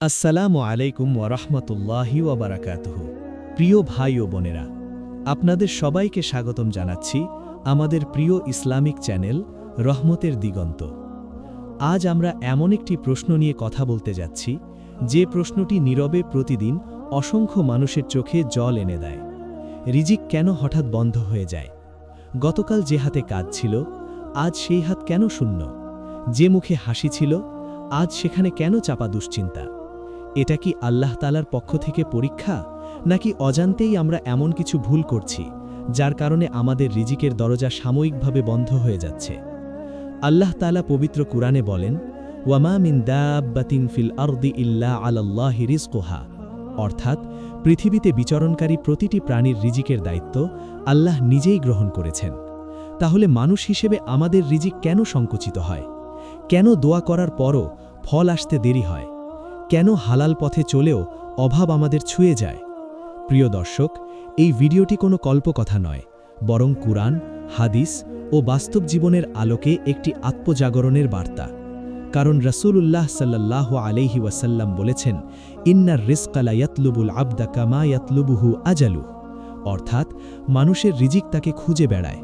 আসসালামু আলাইকুম ওয়ারাহমাতুল্লাহি ওয়াবারাকাতুহু। প্রিয় ভাই ও বোনেরা, আপনাদের সবাইকে স্বাগতম জানাচ্ছি আমাদের প্রিয় ইসলামিক চ্যানেল রহমতের দিগন্ত। আজ আমরা এমন একটি প্রশ্ন নিয়ে কথা বলতে যাচ্ছি, যে প্রশ্নটি নীরবে প্রতিদিন অসংখ্য মানুষের চোখে জল এনে দেয়। রিজিক কেন হঠাৎ বন্ধ হয়ে যায়? গতকাল যে হাতে কাজ ছিল, আজ সেই হাত কেন শূন্য? যে মুখে হাসি ছিল, আজ সেখানে কেন চাপা দুশ্চিন্তা? এটা কি আল্লাহ তাআলার পক্ষ থেকে পরীক্ষা, নাকি অজান্তেই আমরা এমন কিছু ভুল করছি যার কারণে আমাদের রিজিকের দরজা সাময়িকভাবে বন্ধ হয়ে যাচ্ছে? আল্লাহ তাআলা পবিত্র কুরআনে বলেন, ওয়ামা মিন দাব্বাতিন ফিল আরদি ইল্লা আলাল্লাহি রিজকুহা, অর্থাৎ পৃথিবীতে বিচরণকারী প্রতিটি প্রাণীর রিজিকের দায়িত্ব আল্লাহ নিজেই গ্রহণ করেছেন। তাহলে মানুষ হিসেবে আমাদের রিজিক কেন সংকুচিত হয়? কেন দোয়া করার পরও ফল আসতে দেরি হয়? কেন হালাল পথে চলেও অভাব আমাদের ছুঁয়ে যায়? প্রিয় দর্শক, এই ভিডিওটি কোনো কল্পকথা নয়, বরং কুরআন, হাদিস ও বাস্তব জীবনের আলোকে একটি আত্মজাগরণের বার্তা। কারণ রাসূলুল্লাহ সাল্লাল্লাহু আলাইহি ওয়াসাল্লাম বলেছেন, ইন্নার রিজকা লা ইয়াতলুবুল আবদা কামা ইয়াতলুবুহু আজালুহু, অর্থাৎ মানুষের রিজিক তাকে খুঁজে বেড়ায়,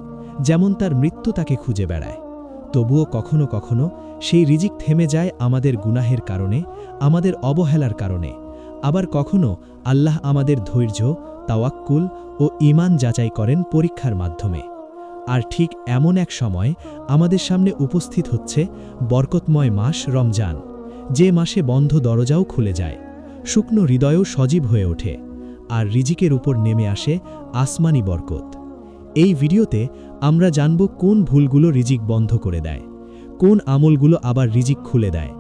যেমন তার মৃত্যু তাকে খুঁজে বেড়ায়। তবুও কখনো কখনো সেই রিজিক থেমে যায় আমাদের গুনাহের কারণে, আমাদের অবহেলার কারণে। আবার কখনো আল্লাহ আমাদের ধৈর্য, তাওয়াক্কুল ও ঈমান যাচাই করেন পরীক্ষার মাধ্যমে। আর ঠিক এমন এক সময় আমাদের সামনে উপস্থিত হচ্ছে বরকতময় মাস রমজান, যে মাসে বন্ধ দরজাও খুলে যায়, শুকনো হৃদয়ও সজীব হয়ে ওঠে, আর রিজিকের উপর নেমে আসে আসমানি বরকত। এই ভিডিওতে আমরা জানব কোন ভুলগুলো রিজিক বন্ধ করে দেয়, কোন আমলগুলো আবার রিজিক খুলে দেয়,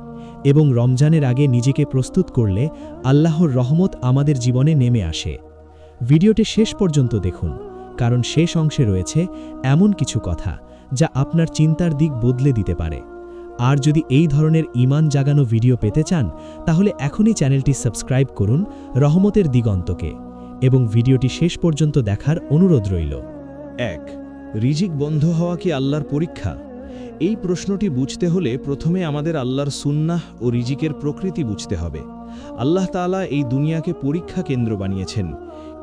এবং রমজানের আগে নিজেকে প্রস্তুত করলে আল্লাহর রহমত আমাদের জীবনে নেমে আসে। ভিডিওটি শেষ পর্যন্ত দেখুন, কারণ শেষ অংশে রয়েছে এমন কিছু কথা যা আপনার চিন্তার দিক বদলে দিতে পারে। আর যদি এই ধরনের ঈমান জাগানো ভিডিও পেতে চান, তাহলে এখনই চ্যানেলটি সাবস্ক্রাইব করুন রহমতের দিগন্তকে, এবং ভিডিওটি শেষ পর্যন্ত দেখার অনুরোধ রইল। 1. রিজিক বন্ধ হওয়া কি আল্লাহর পরীক্ষা? এই প্রশ্নটি বুঝতে হলে প্রথমে আমাদের আল্লাহর সুন্নাহ ও রিজিকের প্রকৃতি বুঝতে হবে। আল্লাহ তাআলা এই দুনিয়াকে পরীক্ষা কেন্দ্র বানিয়েছেন।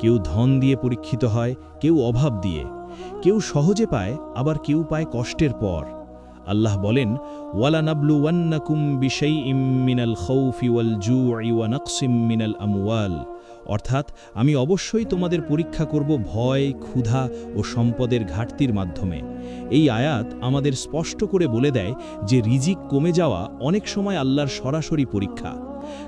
কেউ ধন দিয়ে পরীক্ষিত হয়, কেউ অভাব দিয়ে, কেউ সহজে পায়, আবার কেউ পায় কষ্টের পর। আল্লাহ বলেন, ওয়ালানাবলুওয়ান্নাকুম বিশাইইম মিনাল খাউফি ওয়াল জুই ওয়া নাকসিম মিনাল আমওয়াল, অর্থাৎ আমি অবশ্যই তোমাদের পরীক্ষা করব ভয়, ক্ষুধা ও সম্পদের ঘাটতির মাধ্যমে। এই আয়াত আমাদের স্পষ্ট করে বলে দেয় যে রিজিক কমে যাওয়া অনেক সময় আল্লাহর সরাসরি পরীক্ষা।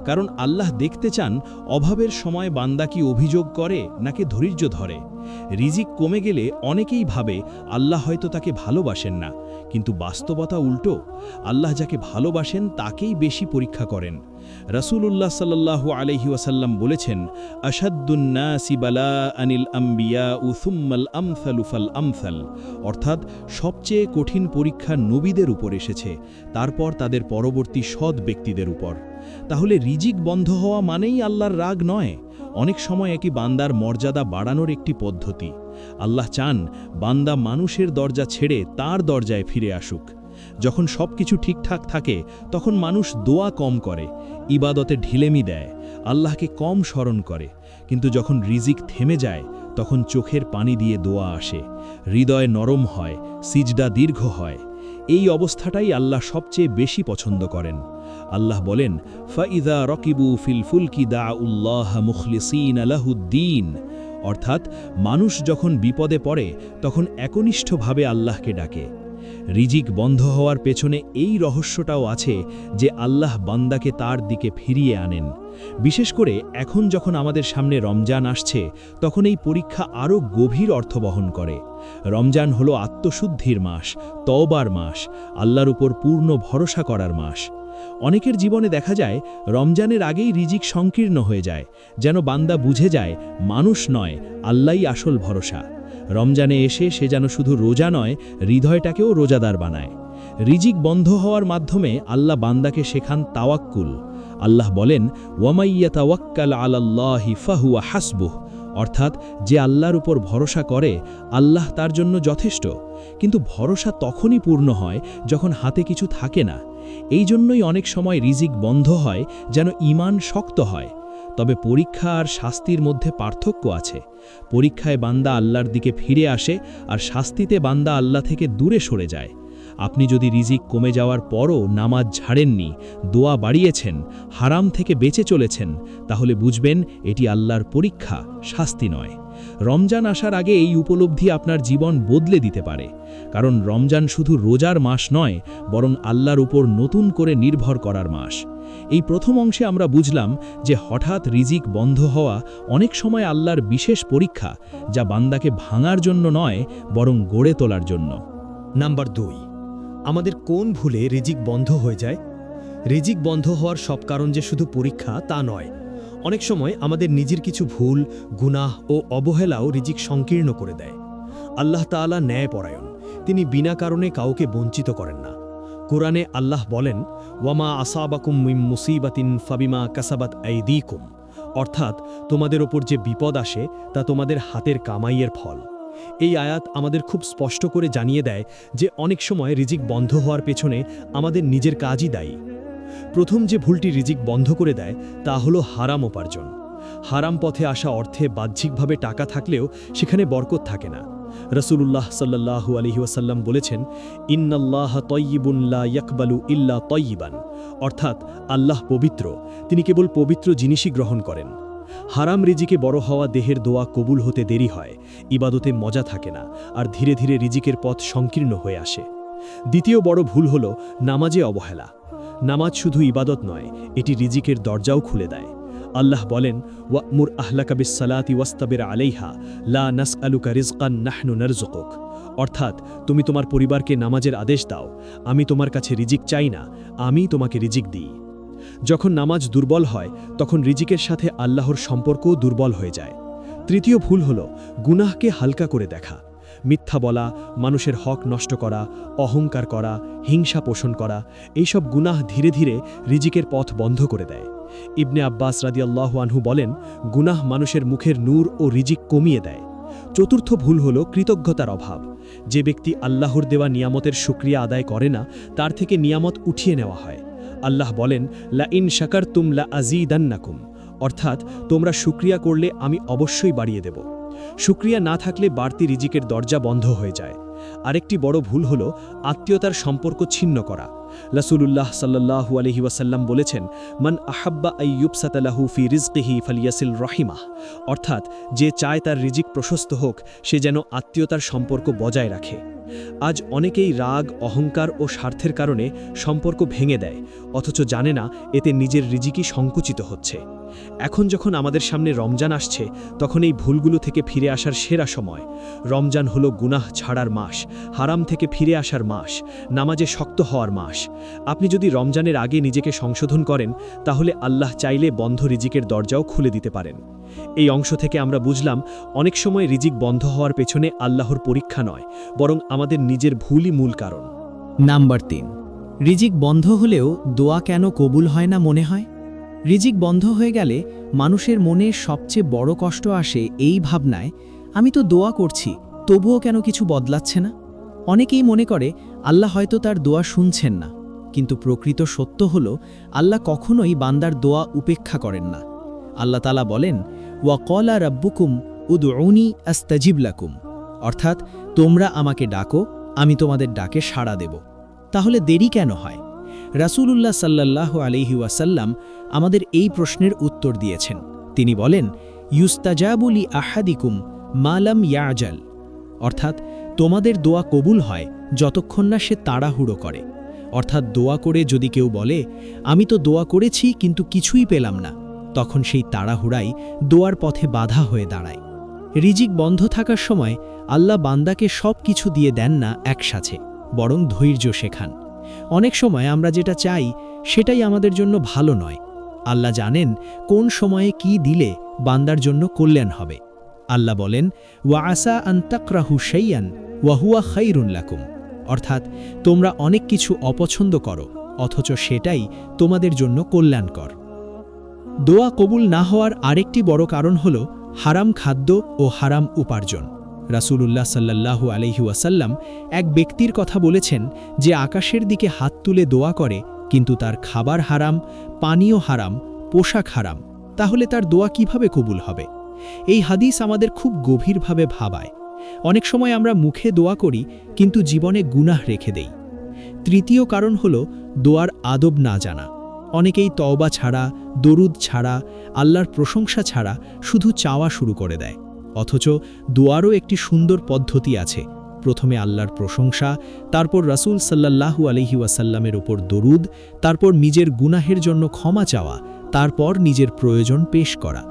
কারণ আল্লাহ দেখতে চান অভাবের সময় বান্দা কি অভিযোগ করে নাকি ধৈর্য ধরে। রিজিক কমে গেলে অনেকেই ভাবে আল্লাহ হয়তো তাকে ভালোবাসেন না, কিন্তু বাস্তবতা উল্টো। আল্লাহ যাকে ভালোবাসেন তাকেই বেশি পরীক্ষা করেন। রাসূলুল্লাহ সাল্লাল্লাহু আলাইহি ওয়াসাল্লাম বলেছেন, আশাদ্দুন নাসি বালাআনিল আমবিয়াউ সুম্মাল আমসালু ফাল আমসাল, অর্থাৎ সবচেয়ে কঠিন পরীক্ষা নবীদের উপর এসেছে, তারপর তাদের পরবর্তী সৎ ব্যক্তিদের উপর। তাহলে রিজিক বন্ধ হওয়া মানেই আল্লাহর রাগ নয়, অনেক সময় একই বান্দার মর্যাদা বাড়ানোর একটি পদ্ধতি। আল্লাহ চান বান্দা মানুষের দরজা ছেড়ে তার দরজায় ফিরে আসুক। যখন সবকিছু ঠিকঠাক থাকে তখন মানুষ দোয়া কম করে, ইবাদতে ঢিলেমি দেয়, আল্লাহকে কম স্মরণ করে। কিন্তু যখন রিজিক থেমে যায় তখন চোখের পানি দিয়ে দোয়া আসে, হৃদয় নরম হয়, সিজদা দীর্ঘ হয়। এই অবস্থাটাই আল্লাহ সবচেয়ে বেশি পছন্দ করেন। আল্লাহ বলেন, ফাইযা রকিবু ফিল ফুলকি দাউল্লাহ মুখলিসিনা লাহুদ্দিন, অর্থাৎ মানুষ যখন বিপদে পড়ে তখন একনিষ্ঠভাবে আল্লাহকে ডাকে। রিজিক বন্ধ হওয়ার পেছনে এই রহস্যটাও আছে যে আল্লাহ বান্দাকে তার দিকে ফিরিয়ে আনেন। বিশেষ করে এখন যখন আমাদের সামনে রমজান আসছে, তখন এই পরীক্ষা আরও গভীর অর্থ বহন করে। রমজান হলো আত্মশুদ্ধির মাস, তওবার মাস, আল্লাহর উপর পূর্ণ ভরসা করার মাস। অনেকের জীবনে দেখা যায় রমজানের আগেই রিজিক সংকীর্ণ হয়ে যায়, যেন বান্দা বুঝে যায় মানুষ নয়, আল্লাহই আসল ভরসা। রমজানে এসে সে যেন শুধু রোজা নয়, হৃদয়টাকেও রোজাদার বানায়। রিজিক বন্ধ হওয়ার মাধ্যমে আল্লাহ বান্দাকে শেখান তাওয়াক্কুল। আল্লাহ বলেন, ওয়ামাইয়া তাওয়াক্কাল আলাল্লাহি ফাহুয়া হাসবুহ, অর্থাৎ যে আল্লাহর উপর ভরসা করে আল্লাহ তার জন্য যথেষ্ট। কিন্তু ভরসা তখনই পূর্ণ হয় যখন হাতে কিছু থাকে না। এই জন্যই অনেক সময় রিজিক বন্ধ হয় যেন ঈমান শক্ত হয়। তবে পরীক্ষা আর শাস্তির মধ্যে পার্থক্য আছে। পরীক্ষায় বান্দা আল্লাহর দিকে ফিরে আসে আর শাস্তিতে বান্দা আল্লাহ থেকে দূরে সরে যায়। আপনি যদি রিজিক কমে যাওয়ার পরও নামাজ ছাড়েননি, দোয়া বাড়িয়েছেন, হারাম থেকে বেঁচে চলেছেন, তাহলে বুঝবেন এটি আল্লাহর পরীক্ষা, শাস্তি নয়। রমজান আসার আগে এই উপলব্ধি আপনার জীবন বদলে দিতে পারে। কারণ রমজান শুধু রোজার মাস নয়, বরং আল্লাহর উপর নতুন করে নির্ভর করার মাস। এই প্রথম অংশে আমরা বুঝলাম যে হঠাৎ রিজিক বন্ধ হওয়া অনেক সময় আল্লাহর বিশেষ পরীক্ষা, যা বান্দাকে ভাঙার জন্য নয়, বরং গড়ে তোলার জন্য। নাম্বার 2, আমাদের কোন ভুলে রিজিক বন্ধ হয়ে যায়? রিজিক বন্ধ হওয়ার সব কারণ যে শুধু পরীক্ষা তা নয়। অনেক সময় আমাদের নিজের কিছু ভুল, গুনাহ ও অবহেলাও রিজিক সংকীর্ণ করে দেয়। আল্লাহ তাআলা ন্যায়পরায়ণ, তিনি বিনা কারণে কাউকে বঞ্চিত করেন না। কোরআনে আল্লাহ বলেন, ওয়ামা আসাবাকুম মিন মুসিবাতিন ফাবিমা কাসাবাত আইদিকুম, অর্থাৎ তোমাদের ওপর যে বিপদ আসে তা তোমাদের হাতের কামাইয়ের ফল। এই আয়াত আমাদের খুব স্পষ্ট করে জানিয়ে দেয় যে অনেক সময় রিজিক বন্ধ হওয়ার পেছনে আমাদের নিজের কাজই দায়ী। প্রথম যে ভুলটি রিজিক বন্ধ করে দেয় তা হলো হারাম উপার্জন। হারাম পথে আসা অর্থে বাহ্যিকভাবে টাকা থাকলেও সেখানে বরকত থাকে না। রাসূলুল্লাহ সাল্লাল্লাহু আলাইহি ওয়াসাল্লাম বলেছেন, ইন্নাল্লাহা তাইয়্যিবুন লা ইয়াকবালু ইল্লা তাইয়্যিবান, অর্থাৎ আল্লাহ পবিত্র, তিনি কেবল পবিত্র জিনিসই গ্রহণ করেন। হারাম রিজিকে বড় হওয়া দেহের দোয়া কবুল হতে দেরি হয়, ইবাদতে মজা থাকে না, আর ধীরে ধীরে রিজিকের পথ সংকীর্ণ হয়ে আসে। দ্বিতীয় বড় ভুল হল নামাজে অবহেলা। নামাজ শুধু ইবাদত নয়, এটি রিজিকের দরজাও খুলে দেয়। আল্লাহ বলেন, ওয়া'মুর আহলাকা বিস-সালাতি ওয়াসতাবির আলাইহা লা নাসআলুকা রিজকান নাহনু নারযুকুক, অর্থাৎ তুমি তোমার পরিবারকে নামাজের আদেশ দাও, আমি তোমার কাছে রিজিক চাই না, আমি তোমাকে রিজিক দিই। যখন নামাজ দুর্বল হয় তখন রিজিকের সাথে আল্লাহর সম্পর্কও দুর্বল হয়ে যায়। তৃতীয় ভুল হল গুনাহকে হালকা করে দেখা। মিথ্যা বলা, মানুষের হক নষ্ট করা, অহংকার করা, হিংসা পোষণ করা, এইসব গুনাহ ধীরে ধীরে রিজিকের পথ বন্ধ করে দেয়। ইবনে আব্বাস রাদিয়াল্লাহু আনহু বলেন, গুনাহ মানুষের মুখের নূর ও রিজিক কমিয়ে দেয়। চতুর্থ ভুল হল কৃতজ্ঞতার অভাব। যে ব্যক্তি আল্লাহর দেওয়া নিয়ামতের শুকরিয়া আদায় করে না, তার থেকে নিয়ামত উঠিয়ে নেওয়া হয়। আল্লাহ বলেন, লা ইন শাকারতুম লা আযীদান্নাকুম, অর্থাৎ তোমরা শুকরিয়া করলে আমি অবশ্যই বাড়িয়ে দেব। শুকরিয়া না থাকলে বাড়তি রিজিকের দরজা বন্ধ হয়ে যায়। আরেকটি বড় ভুল হল আত্মীয়তার সম্পর্ক ছিন্ন করা। রাসূলুল্লাহ সাল্লাল্লাহু আলাইহি ওয়াসাল্লাম বলেছেন, মান আহাব্বা আইয়ুবসাতা লাহু ফি রিজকিহি ফালিয়াসিল রাহিমাহ, অর্থাৎ যে চায় তার রিজিক প্রশস্ত হোক, সে যেন আত্মীয়তার সম্পর্ক বজায় রাখে। আজ অনেকেই রাগ, অহংকার ও স্বার্থের কারণে সম্পর্ক ভেঙে দেয়, অথচ জানে না এতে নিজের রিজিকই সংকুচিত হচ্ছে। এখন যখন আমাদের সামনে রমজান আসছে, তখন এই ভুলগুলো থেকে ফিরে আসার সেরা সময়। রমজান হলো গুনাহ ছাড়ার মাস, হারাম থেকে ফিরে আসার মাস, নামাজে শক্ত হওয়ার মাস। আপনি যদি রমজানের আগে নিজেকে সংশোধন করেন, তাহলে আল্লাহ চাইলে বন্ধ রিজিকের দরজাও খুলে দিতে পারেন। এই অংশ থেকে আমরা বুঝলাম, অনেক সময় রিজিক বন্ধ হওয়ার পেছনে আল্লাহর পরীক্ষা নয়, বরং আমাদের নিজের ভুলই মূল কারণ। নাম্বার 3, রিজিক বন্ধ হলেও দোয়া কেন কবুল হয় না মনে হয়? রিজিক বন্ধ হয়ে গেলে মানুষের মনে সবচেয়ে বড় কষ্ট আসে এই ভাবনায়, আমি তো দোয়া করছি, তবুও কেন কিছু বদলাচ্ছে না। অনেকেই মনে করে আল্লাহ হয়তো তার দোয়া শুনছেন না, কিন্তু প্রকৃত সত্য হল আল্লাহ কখনোই বান্দার দোয়া উপেক্ষা করেন না। আল্লাহ তাআলা বলেন, ওয়া ক্বালা রাব্বুকুম উদউনি আস্তাজিব লাকুম, অর্থাৎ তোমরা আমাকে ডাকো, আমি তোমাদের ডাকে সাড়া দেব। তাহলে দেরি কেন হয়? রাসূলুল্লাহ সাল্লাল্লাহু আলাইহি ওয়াসাল্লাম আমাদের এই প্রশ্নের উত্তর দিয়েছেন। তিনি বলেন, ইউস্তাজাবু লি আহাদিকুম মা লাম ইয়াজাল, অর্থাৎ তোমাদের দোয়া কবুল হয় যতক্ষণ না সে তাড়াহুড়ো করে। অর্থাৎ দোয়া করে যদি কেউ বলে, আমি তো দোয়া করেছি কিন্তু কিছুই পেলাম না, তখন সেই তাড়াহুড়াই দোয়ার পথে বাধা হয়ে দাঁড়ায়। রিজিক বন্ধ থাকার সময় আল্লাহ বান্দাকে সব কিছু দিয়ে দেন না একসাথে, বরং ধৈর্য শেখান। অনেক সময় আমরা যেটা চাই সেটাই আমাদের জন্য ভালো নয়। আল্লাহ জানেন কোন সময়ে কি দিলে বান্দার জন্য কল্যাণ হবে। আল্লাহ বলেন, ওয়া আসা আন তাকরাহু শাইয়ান ওয়া হুয়া খায়রুন লাকুম, অর্থাৎ তোমরা অনেক কিছু অপছন্দ করো, অথচ সেটাই তোমাদের জন্য কল্যাণকর। দোয়া কবুল না হওয়ার আরেকটি বড় কারণ হল হারাম খাদ্য ও হারাম উপার্জন। রাসূলুল্লাহ সাল্লাল্লাহু আলাইহি ওয়াসাল্লাম এক ব্যক্তির কথা বলেছেন, যে আকাশের দিকে হাত তুলে দোয়া করে, কিন্তু তার খাবার হারাম, পানীয় হারাম, পোশাক হারাম, তাহলে তার দোয়া কিভাবে কবুল হবে? এই হাদিস আমাদের খুব গভীরভাবে ভাবায়। অনেক সময় আমরা মুখে দোয়া করি কিন্তু জীবনে গুনাহ রেখে দেই। তৃতীয় কারণ হল দোয়ার আদব না জানা। অনেকেই তওবা ছাড়া, দরুদ ছাড়া, আল্লাহর প্রশংসা ছাড়া শুধু চাওয়া শুরু করে দেয়। অথচ দোয়ারও একটি সুন্দর পদ্ধতি আছে। প্রথমে আল্লাহর প্রশংসা, তারপর রাসূল সাল্লাল্লাহু আলাইহি ওয়াসাল্লামের ওপর দরুদ, তারপর নিজের গুনাহের জন্য ক্ষমা চাওয়া, তারপর নিজের প্রয়োজন পেশ করা।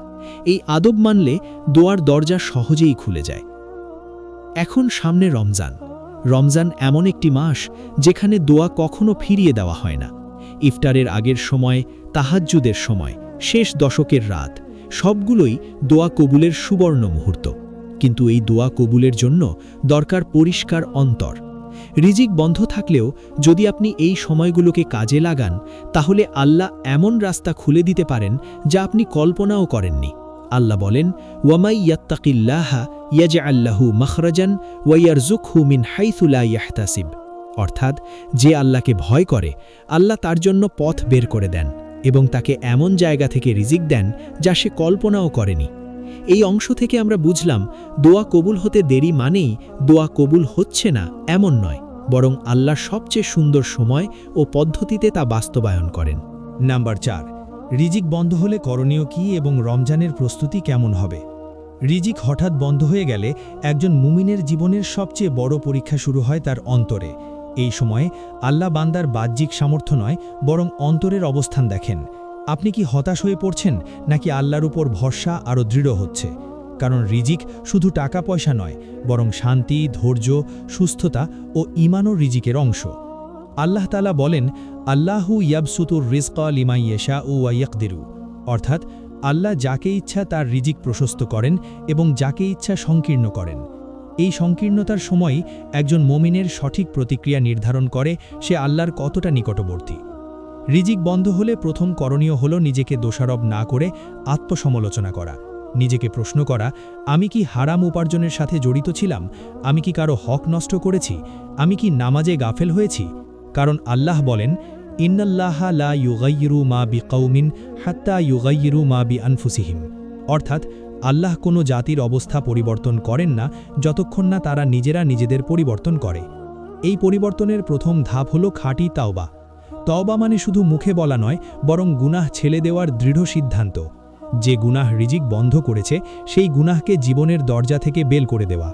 এই আদব মানলে দোয়ার দরজা সহজেই খুলে যায়। এখন সামনে রমজান। রমজান এমন একটি মাস যেখানে দোয়া কখনো ফিরিয়ে দেওয়া হয় না। ইফতারের আগের সময়, তাহাজ্জুদের সময়, শেষ দশকের রাত, সবগুলোই দোয়া কবুলের সুবর্ণ মুহূর্ত। কিন্তু এই দোয়া কবুলের জন্য দরকার পরিষ্কার অন্তর। রিজিক বন্ধ থাকলেও যদি আপনি এই সময়গুলোকে কাজে লাগান, তাহলে আল্লাহ এমন রাস্তা খুলে দিতে পারেন যা আপনি কল্পনাও করেননি। আল্লাহ বলেন, ওয়ামাই ইয়াত্তাকিল্লাহা ইয়াজআল লাহু মাখরাজান ওয়া ইয়ারযুকহু মিন হাইথু লা ইয়াহতাসিব। অর্থাৎ যে আল্লাহকে ভয় করে, আল্লাহ তার জন্য পথ বের করে দেন এবং তাকে এমন জায়গা থেকে রিজিক দেন যা সে কল্পনাও করেনি। এই অংশ থেকে আমরা বুঝলাম, দোয়া কবুল হতে দেরি মানেই দোয়া কবুল হচ্ছে না এমন নয়, বরং আল্লাহ সবচেয়ে সুন্দর সময় ও পদ্ধতিতে তা বাস্তবায়ন করেন। নাম্বার 4, রিজিক বন্ধ হলে করণীয় কি এবং রমজানের প্রস্তুতি কেমন হবে? রিজিক হঠাৎ বন্ধ হয়ে গেলে একজন মুমিনের জীবনের সবচেয়ে বড় পরীক্ষা শুরু হয় তার অন্তরে। এই সময়ে আল্লাহ বান্দার বাহ্যিক সামর্থ্য নয়, বরং অন্তরের অবস্থান দেখেন। আপনি কি হতাশ হয়ে পড়ছেন, নাকি আল্লাহর উপর ভরসা আরও দৃঢ় হচ্ছে? কারণ রিজিক শুধু টাকা পয়সা নয়, বরং শান্তি, ধৈর্য, সুস্থতা ও ঈমানও রিজিকের অংশ। আল্লাহ তাআলা বলেন, আল্লাহু ইয়াবসুতুর রিজকা লিমান ইয়াশাউ ওয়া ইয়াকদিরু। অর্থাৎ আল্লাহ যাকে ইচ্ছা তার রিজিক প্রশস্ত করেন এবং যাকে ইচ্ছা সংকীর্ণ করেন। এই সংকীর্ণতার সময়ই একজন মুমিনের সঠিক প্রতিক্রিয়া নির্ধারণ করে সে আল্লাহর কতটা নিকটবর্তী। রিজিক বন্ধ হলে প্রথম করণীয় হলো নিজেকে দোষারোপ না করে আত্মসমালোচনা করা। নিজেকে প্রশ্ন করা, আমি কি হারাম উপার্জনের সাথে জড়িত ছিলাম? আমি কি কারো হক নষ্ট করেছি? আমি কি নামাজে গাফেল হয়েছি? কারণ আল্লাহ বলেন, ইন্নাল্লাহা লা ইউগাইয়িরু মা বিকাউমিন হাত্তা ইউগাইয়িরু মা বিআনফুসিহিম। অর্থাৎ আল্লাহ কোনো জাতির অবস্থা পরিবর্তন করেন না যতক্ষণ না তারা নিজেরা নিজেদের পরিবর্তন করে। এই পরিবর্তনের প্রথম ধাপ হলো খাঁটি তাওবা। তওবা মানে শুধু মুখে বলা নয়, বরং গুনাহ ছেড়ে দেওয়ার দৃঢ় সিদ্ধান্ত। যে গুনাহ রিজিক বন্ধ করেছে সেই গুনাহকে জীবনের দরজা থেকে বের করে দেওয়া।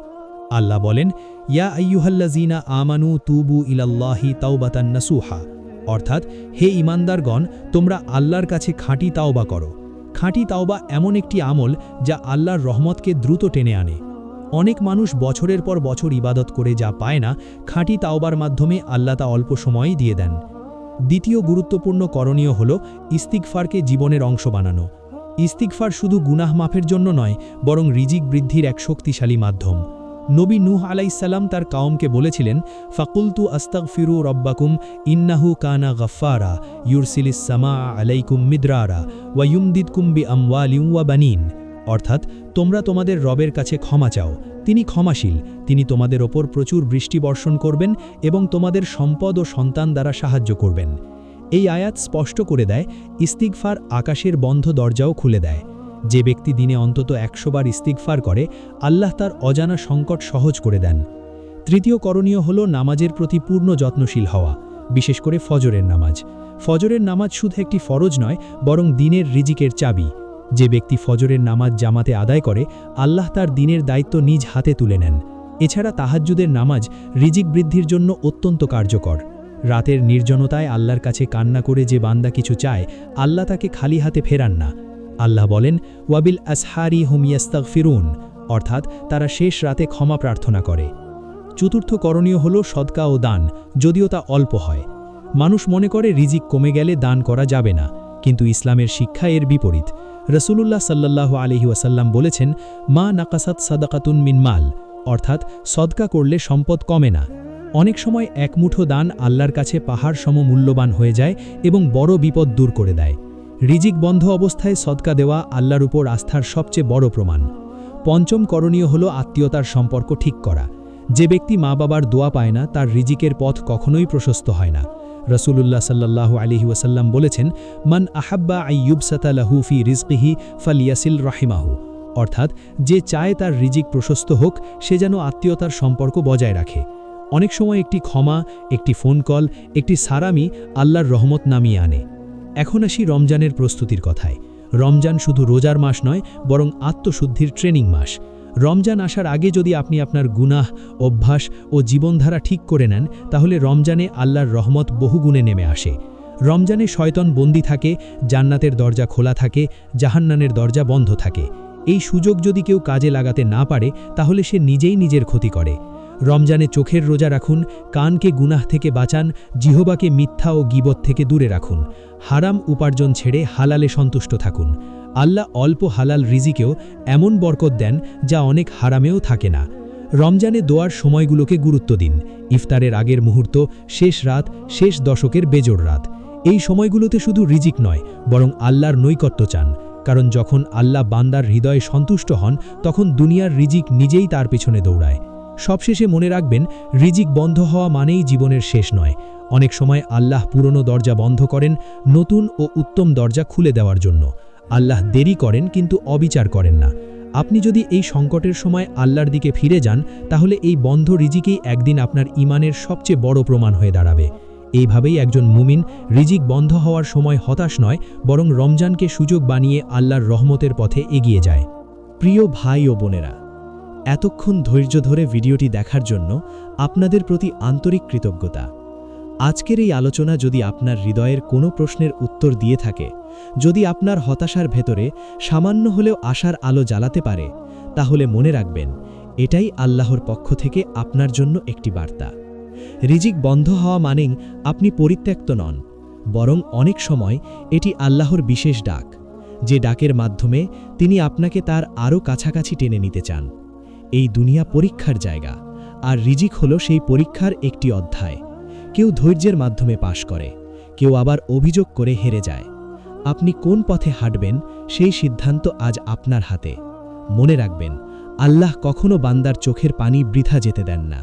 আল্লাহ বলেন, ইয়া আইয়ুহাল্লাযীনা আমানু তুবু ইলাল্লাহি তাওবাতান নাসুহা। অর্থাৎ হে ঈমানদারগণ, তোমরা আল্লাহর কাছে খাঁটি তাওবা করো। খাঁটি তাওবা এমন একটি আমল যা আল্লাহর রহমতকে দ্রুত টেনে আনে। অনেক মানুষ বছরের পর বছর ইবাদত করে যা পায় না, খাঁটি তাওবার মাধ্যমে আল্লাহ তা অল্প সময়ই দিয়ে দেন। দ্বিতীয় গুরুত্বপূর্ণ করণীয় হল ইস্তিগফারকে জীবনের অংশ বানানো। ইস্তিগফার শুধু গুনাহ মাফের জন্য নয়, বরং রিজিক বৃদ্ধির এক শক্তিশালী মাধ্যম। নবী নূহ আলাইহিসসালাম তার কওমকে বলেছিলেন, ফাকুলতু আস্তাগফিরু রব্বাকুম ইন্নাহু কানা গাফফারা ইউরসিলিস সামাআ আলাইকুম মিদরারা ওয়া ইউমদিদকুম বিআমওয়ালিন ওয়া বানিন। অর্থাৎ তোমরা তোমাদের রবের কাছে ক্ষমা চাও, তিনি ক্ষমাশীল, তিনি তোমাদের ওপর প্রচুর বৃষ্টি বর্ষণ করবেন এবং তোমাদের সম্পদ ও সন্তান দ্বারা সাহায্য করবেন। এই আয়াত স্পষ্ট করে দেয়, ইস্তিগফার আকাশের বন্ধ দরজাও খুলে দেয়। যে ব্যক্তি দিনে অন্তত 100 বার ইস্তিগফার করে, আল্লাহ তার অজানা সংকট সহজ করে দেন। তৃতীয় করণীয় হল নামাজের প্রতি পূর্ণ যত্নশীল হওয়া, বিশেষ করে ফজরের নামাজ। ফজরের নামাজ শুধু একটি ফরজ নয়, বরং দিনের রিজিকের চাবি। যে ব্যক্তি ফজরের নামাজ জামাতে আদায় করে, আল্লাহ তার দিনের দায়িত্ব নিজ হাতে তুলে নেন। এছাড়া তাহাজ্জুদের নামাজ রিজিক বৃদ্ধির জন্য অত্যন্ত কার্যকর। রাতের নির্জনতায় আল্লাহর কাছে কান্না করে যে বান্দা কিছু চায়, আল্লাহ তাকে খালি হাতে ফেরান না। আল্লাহ বলেন, ওয়াবিল আসহারি হুম ইয়াস্তাগফিরুন। অর্থাৎ তারা শেষ রাতে ক্ষমা প্রার্থনা করে। চতুর্থ করণীয় হল সদকা ও দান, যদিও তা অল্প হয়। মানুষ মনে করে রিজিক কমে গেলে দান করা যাবে না, কিন্তু ইসলামের শিক্ষা এর বিপরীত। রাসূলুল্লাহ সাল্লাল্লাহু আলাইহি ওয়াসাল্লাম বলেছেন, মা নাকাসাত সাদাকাতুন মিন মাল। অর্থাৎ সদকা করলে সম্পদ কমে না। অনেক সময় এক মুঠো দান আল্লাহর কাছে পাহাড় সম মূল্যবান হয়ে যায় এবং বড় বিপদ দূর করে দেয়। রিজিক বন্ধ অবস্থায় সদকা দেওয়া আল্লাহর উপর আস্থার সবচেয়ে বড় প্রমাণ। পঞ্চম করণীয় হল আত্মীয়তার সম্পর্ক ঠিক করা। যে ব্যক্তি মা বাবার দোয়া পায় না, তার রিজিকের পথ কখনোই প্রশস্ত হয় না। রাসূলুল্লাহ সাল্লাল্লাহু আলাইহি ওয়াসাল্লাম বলেছেন, মান আহাব্বা আইয়ুবসাতা লাহু ফি রিজকিহি ফালিয়াসিল রাহিমাহু, অর্থাৎ যে চায় তার রিজিক প্রশস্ত হোক সে যেন আত্মীয়তার সম্পর্ক বজায় রাখে। অনেক সময় একটি ক্ষমা, একটি ফোন কল, একটি সালামি আল্লাহর রহমত নামিয়ে আনে। এখন আসি রমজানের প্রস্তুতির কথায়। রমজান শুধু রোজার মাস নয়, বরং আত্মশুদ্ধির ট্রেনিং মাস। রমজান আসার আগে যদি আপনি আপনার গুনাহ, অভ্যাস ও জীবনধারা ঠিক করে নেন, তাহলে রমজানে আল্লাহর রহমত বহুগুণে নেমে আসে। রমজানে শয়তান বন্দী থাকে, জান্নাতের দরজা খোলা থাকে, জাহান্নামের দরজা বন্ধ থাকে। এই সুযোগ যদি কেউ কাজে লাগাতে না পারে, তাহলে সে নিজেই নিজের ক্ষতি করে। রমজানে চোখের রোজা রাখুন, কানকে গুনাহ থেকে বাঁচান, জিহ্বাকে মিথ্যা ও গীবত থেকে দূরে রাখুন। হারাম উপার্জন ছেড়ে হালালে সন্তুষ্ট থাকুন। আল্লাহ অল্প হালাল রিজিকেও এমন বরকত দেন যা অনেক হারামেও থাকে না। রমজানে দোয়ার সময়গুলোকে গুরুত্ব দিন। ইফতারের আগের মুহূর্ত, শেষ রাত, শেষ দশকের বেজোড় রাত, এই সময়গুলোতে শুধু রিজিক নয়, বরং আল্লাহর নৈকট্য চান। কারণ যখন আল্লাহ বান্দার হৃদয়ে সন্তুষ্ট হন, তখন দুনিয়ার রিজিক নিজেই তার পেছনে দৌড়ায়। সবশেষে মনে রাখবেন, রিজিক বন্ধ হওয়া মানেই জীবনের শেষ নয়। অনেক সময় আল্লাহ পুরনো দরজা বন্ধ করেন নতুন ও উত্তম দরজা খুলে দেওয়ার জন্য। আল্লাহ দেরি করেন কিন্তু অবিচার করেন না। আপনি যদি এই সংকটের সময় আল্লাহর দিকে ফিরে যান, তাহলে এই বন্ধ রিজিকেই একদিন আপনার ঈমানের সবচেয়ে বড় প্রমাণ হয়ে দাঁড়াবে। এইভাবেই একজন মুমিন রিজিক বন্ধ হওয়ার সময় হতাশ নয়, বরং রমজানকে সুযোগ বানিয়ে আল্লাহর রহমতের পথে এগিয়ে যায়। প্রিয় ভাই ও বোনেরা, এতক্ষণ ধৈর্য ধরে ভিডিওটি দেখার জন্য আপনাদের প্রতি আন্তরিক কৃতজ্ঞতা। আজকের এই আলোচনা যদি আপনার হৃদয়ের কোনো প্রশ্নের উত্তর দিয়ে থাকে, যদি আপনার হতাশার ভেতরে সামান্য হলেও আশার আলো জ্বালাতে পারে, তাহলে মনে রাখবেন, এটাই আল্লাহর পক্ষ থেকে আপনার জন্য একটি বার্তা। রিজিক বন্ধ হওয়া মানেই আপনি পরিত্যক্ত নন, বরং অনেক সময় এটি আল্লাহর বিশেষ ডাক, যে ডাকের মাধ্যমে তিনি আপনাকে তার আরও কাছাকাছি টেনে নিতে চান। এই দুনিয়া পরীক্ষার জায়গা, আর রিজিক হলো সেই পরীক্ষার একটি অধ্যায়। কেউ ধৈর্যের মাধ্যমে পাশ করে, কেউ আবার অভিযোগ করে হেরে যায়। আপনি কোন পথে হাঁটবেন সেই সিদ্ধান্ত আজ আপনার হাতে। মনে রাখবেন, আল্লাহ কখনো বান্দার চোখের পানি বৃথা যেতে দেন না।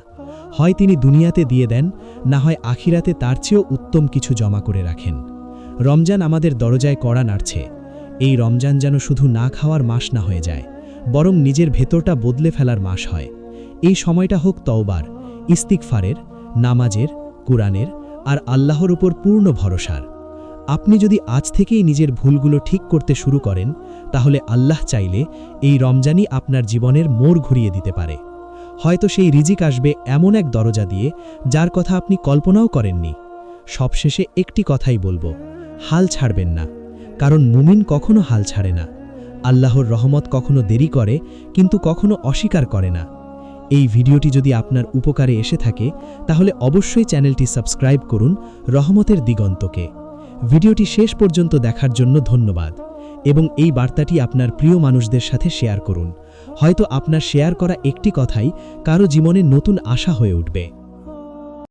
হয় তিনি দুনিয়াতে দিয়ে দেন, না হয় আখিরাতে তার চেয়েও উত্তম কিছু জমা করে রাখেন। রমজান আমাদের দরজায় কড়া নাড়ছে। এই রমজান যেন শুধু না খাওয়ার মাস না হয়ে যায়, বরং নিজের ভেতরটা বদলে ফেলার মাস হয়। এই সময়টা হোক তওবার, ইস্তিগফারের, নামাজের, কুরআনের আর আল্লাহর উপর পূর্ণ ভরসার। আপনি যদি আজ থেকেই নিজের ভুলগুলো ঠিক করতে শুরু করেন, তাহলে আল্লাহ চাইলে এই রমজানই আপনার জীবনের মোড় ঘুরিয়ে দিতে পারে। হয়তো সেই রিজিক আসবে এমন এক দরজা দিয়ে, যার কথা আপনি কল্পনাও করেননি। সবশেষে একটি কথাই বলবো, হাল ছাড়বেন না, কারণ মুমিন কখনো হাল ছাড়ে না। আল্লাহর রহমত কখনো দেরি করে, কিন্তু কখনো অস্বীকার করে না। এই ভিডিওটি যদি আপনার উপকারে এসে থাকে, তাহলে অবশ্যই চ্যানেলটি সাবস্ক্রাইব করুন রহমতের দিগন্তকে। ভিডিওটি শেষ পর্যন্ত দেখার জন্য ধন্যবাদ, এবং এই বার্তাটি আপনার প্রিয় মানুষদের সাথে শেয়ার করুন। হয়তো আপনার শেয়ার করা একটি কথাই কারো জীবনে নতুন আশা হয়ে উঠবে।